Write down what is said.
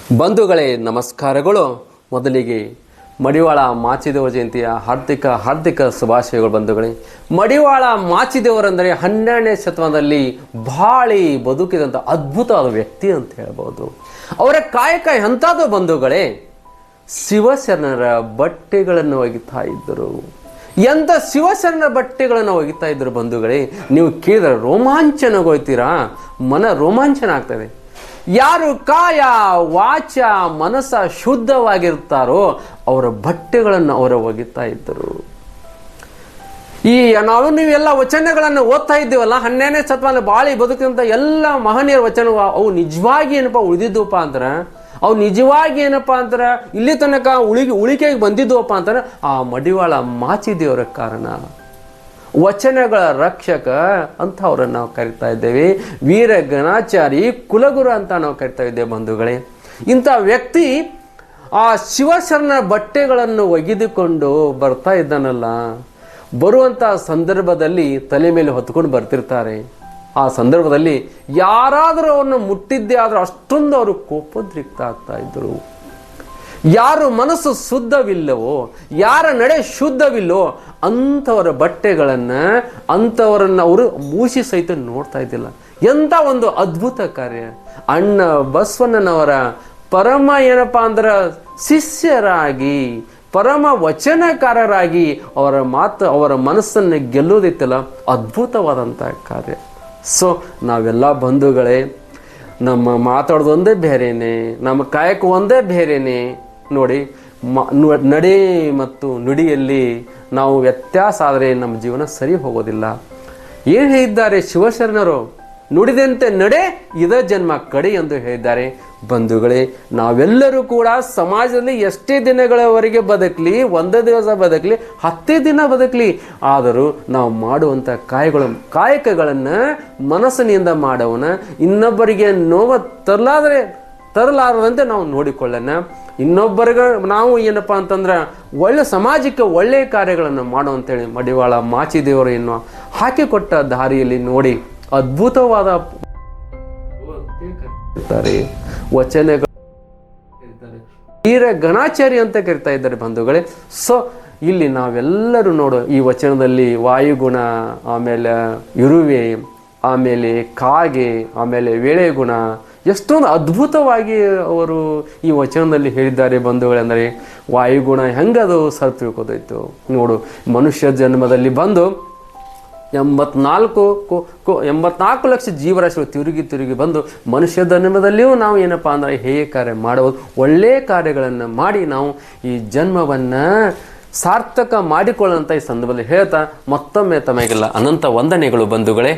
ಬಂಧುಗಳೇ ನಮಸ್ಕಾರಗಳು. ಮೊದಲಿಗೆ ಮಡಿವಾಳ ಮಾಚಿದೇವ ಜಯಂತಿಯ ಹಾರ್ದಿಕ ಶುಭಾಶಯಗಳು. ಬಂಧುಗಳೇ, ಮಡಿವಾಳ ಮಾಚಿದೇವರಂದರೆ 12ನೇ ಶತಮಾನದಲ್ಲಿ ಬಾಳಿ ಬದುಕಿದಂಥ ಅದ್ಭುತವಾದ ವ್ಯಕ್ತಿ ಅಂತ ಹೇಳ್ಬೋದು. ಅವರ ಕಾಯಕ ಎಂಥದ್ದು ಬಂಧುಗಳೇ, ಶಿವಶರಣರ ಬಟ್ಟೆಗಳನ್ನು ಒಗಿತಾ ಇದ್ದರು. ಎಂಥ ಶಿವಶರಣರ ಬಟ್ಟೆಗಳನ್ನು ಒಗಿತಾ ಇದ್ದರು ಬಂಧುಗಳೇ, ನೀವು ಕೇಳಿದ್ರೆ ರೋಮಾಂಚನಗೊಳ್ತೀರಾ, ಮನ ರೋಮಾಂಚನ ಆಗ್ತದೆ. ಯಾರು ಕಾಯ ವಾಚ ಮನಸ್ಸ ಶುದ್ಧವಾಗಿರ್ತಾರೋ ಅವರ ಬಟ್ಟೆಗಳನ್ನು ಅವರು ಒಗಿತಾ ಇದ್ದರು. ನೀವೆಲ್ಲ ವಚನಗಳನ್ನು ಓದ್ತಾ ಇದ್ದೀವಲ್ಲ, 12ನೇ ಶತಮಾನ ಬಾಳಿ ಬದುಕಿದಂಥ ಎಲ್ಲ ಮಹನೀಯರ ವಚನ ಅವು ನಿಜವಾಗಿ ಏನಪ್ಪ ಉಳಿದಿದ್ವಪ್ಪ ಅಂತಾರೆ, ಅವು ನಿಜವಾಗಿ ಏನಪ್ಪ ಅಂತಾರೆ ಇಲ್ಲಿ ತನಕ ಉಳಿಕೆಗೆ ಬಂದಿದ್ವಪ್ಪ ಅಂತಾರೆ ಆ ಮಡಿವಾಳ ಮಾಚಿದೇವರ ಕಾರಣ. ವಚನಗಳ ರಕ್ಷಕ ಅಂತ ಅವರನ್ನು ನಾವು ಕರಿತಾ ಇದ್ದೇವೆ. ವೀರ ಗಣಾಚಾರಿ ಕುಲಗುರು ಅಂತ ನಾವು ಕರಿತಾ ಇದ್ದೇವೆ ಬಂಧುಗಳೇ. ಇಂಥ ವ್ಯಕ್ತಿ ಆ ಶಿವಶರಣ ಬಟ್ಟೆಗಳನ್ನು ಒಗೆದುಕೊಂಡು ಬರ್ತಾ ಇದ್ದಾನಲ್ಲ, ಬರುವಂಥ ಸಂದರ್ಭದಲ್ಲಿ ತಲೆ ಮೇಲೆ ಹೊತ್ಕೊಂಡು ಬರ್ತಿರ್ತಾರೆ. ಆ ಸಂದರ್ಭದಲ್ಲಿ ಯಾರಾದರೂ ಅವರನ್ನು ಮುಟ್ಟಿದ್ದೇ ಆದರೂ ಅಷ್ಟೊಂದು ಅವರು ಕೋಪೋದ್ರಿಕ್ತ ಆಗ್ತಾ ಇದ್ದರು. ಯಾರು ಮನಸ್ಸು ಶುದ್ಧವಿಲ್ಲವೋ, ಯಾರ ನಡೆ ಶುದ್ಧವಿಲ್ಲವೋ ಅಂಥವರ ಬಟ್ಟೆಗಳನ್ನು ಅಂಥವರನ್ನು ಅವರು ಮೂಸಿ ಸಹಿತ ನೋಡ್ತಾ ಇದ್ದಿಲ್ಲ. ಎಂಥ ಒಂದು ಅದ್ಭುತ ಕಾರ್ಯ. ಅಣ್ಣ ಬಸವಣ್ಣನವರ ಪರಮ ಏನಪ್ಪ ಅಂದ್ರೆ ಶಿಷ್ಯರಾಗಿ, ಪರಮ ವಚನಕಾರರಾಗಿ ಅವರ ಮನಸ್ಸನ್ನು ಗೆಲ್ಲೋದಿತ್ತಲ್ಲ, ಅದ್ಭುತವಾದಂಥ ಕಾರ್ಯ. ಸೊ ನಾವೆಲ್ಲ ಬಂಧುಗಳೇ, ನಮ್ಮ ಮಾತಾಡೋದು ಒಂದೇ ಬೇರೆನೆ, ನಮ್ಮ ಕಾಯಕ ಒಂದೇ ಬೇರೆನೆ. ನೋಡಿ, ನಡೆ ಮತ್ತು ನುಡಿಯಲ್ಲಿ ನಾವು ವ್ಯತ್ಯಾಸ ಆದರೆ ನಮ್ಮ ಜೀವನ ಸರಿ ಹೋಗೋದಿಲ್ಲ. ಏನು ಹೇಳಿದ್ದಾರೆ ಶಿವಶರಣರು? ನುಡಿದಂತೆ ನಡೆ, ಇದ ಜನ್ಮ ಕಡೆ ಎಂದು ಹೇಳಿದ್ದಾರೆ. ಬಂಧುಗಳೇ, ನಾವೆಲ್ಲರೂ ಕೂಡ ಸಮಾಜದಲ್ಲಿ ಎಷ್ಟೇ ದಿನಗಳವರೆಗೆ ಬದುಕಲಿ, ಒಂದೇ ದಿವಸ ಬದುಕಲಿ, 10 ದಿನ ಬದುಕಲಿ, ಆದರೂ ನಾವು ಮಾಡುವಂಥ ಕಾಯಕಗಳನ್ನು ಮನಸ್ಸಿನಿಂದ ಮಾಡೋಣ. ಇನ್ನೊಬ್ಬರಿಗೆ ನೋವು ತರಲಾರದಂತೆ ನಾವು ನೋಡಿಕೊಳ್ಳೋಣ. ಇನ್ನೊಬ್ಬರಿಗೆ ನಾವು ಏನಪ್ಪ ಅಂತಂದ್ರೆ ಒಳ್ಳೆ ಸಮಾಜಕ್ಕೆ ಒಳ್ಳೆಯ ಕಾರ್ಯಗಳನ್ನು ಮಾಡೋ ಅಂತೇಳಿ ಮಡಿವಾಳ ಮಾಚಿದೇವರು ಎನ್ನುವ ಹಾಕಿಕೊಟ್ಟ ದಾರಿಯಲ್ಲಿ ನೋಡಿ ಅದ್ಭುತವಾದ ವಚನಗಳು ವೀರ ಗಣಾಚಾರಿ ಅಂತ ಕರಿತಾ ಇದ್ದಾರೆ ಬಂಧುಗಳೇ. ಸೊ ಇಲ್ಲಿ ನಾವೆಲ್ಲರೂ ನೋಡೋ ಈ ವಚನದಲ್ಲಿ ವಾಯುಗುಣ, ಆಮೇಲೆ ಇರುವೆ, ಆಮೇಲೆ ಕಾಗೆ, ಆಮೇಲೆ ವೇಳೆ ಗುಣ, ಎಷ್ಟೊಂದು ಅದ್ಭುತವಾಗಿ ಅವರು ಈ ವಚನದಲ್ಲಿ ಹೇಳಿದ್ದಾರೆ ಬಂಧುಗಳೆಂದರೆ. ವಾಯುಗುಣ ಹೆಂಗದು ಸರ್ತಿಳ್ಕೋದೈತು ನೋಡು. ಮನುಷ್ಯ ಜನ್ಮದಲ್ಲಿ ಬಂದು 84 ಲಕ್ಷ ಜೀವರಾಶಿಗಳು ತಿರುಗಿ ಬಂದು ಮನುಷ್ಯ ಜನ್ಮದಲ್ಲಿಯೂ ನಾವು ಏನಪ್ಪ ಅಂದರೆ ಹೇಗೆ ಕಾರ್ಯ ಮಾಡಬಹುದು, ಒಳ್ಳೆಯ ಕಾರ್ಯಗಳನ್ನು ಮಾಡಿ ನಾವು ಈ ಜನ್ಮವನ್ನು ಸಾರ್ಥಕ ಮಾಡಿಕೊಳ್ಳೋಂಥ ಈ ಸಂದರ್ಭದಲ್ಲಿ ಹೇಳ್ತಾ ಮತ್ತೊಮ್ಮೆ ತಮಗೆಲ್ಲ ಅನಂತ ವಂದನೆಗಳು ಬಂಧುಗಳೇ.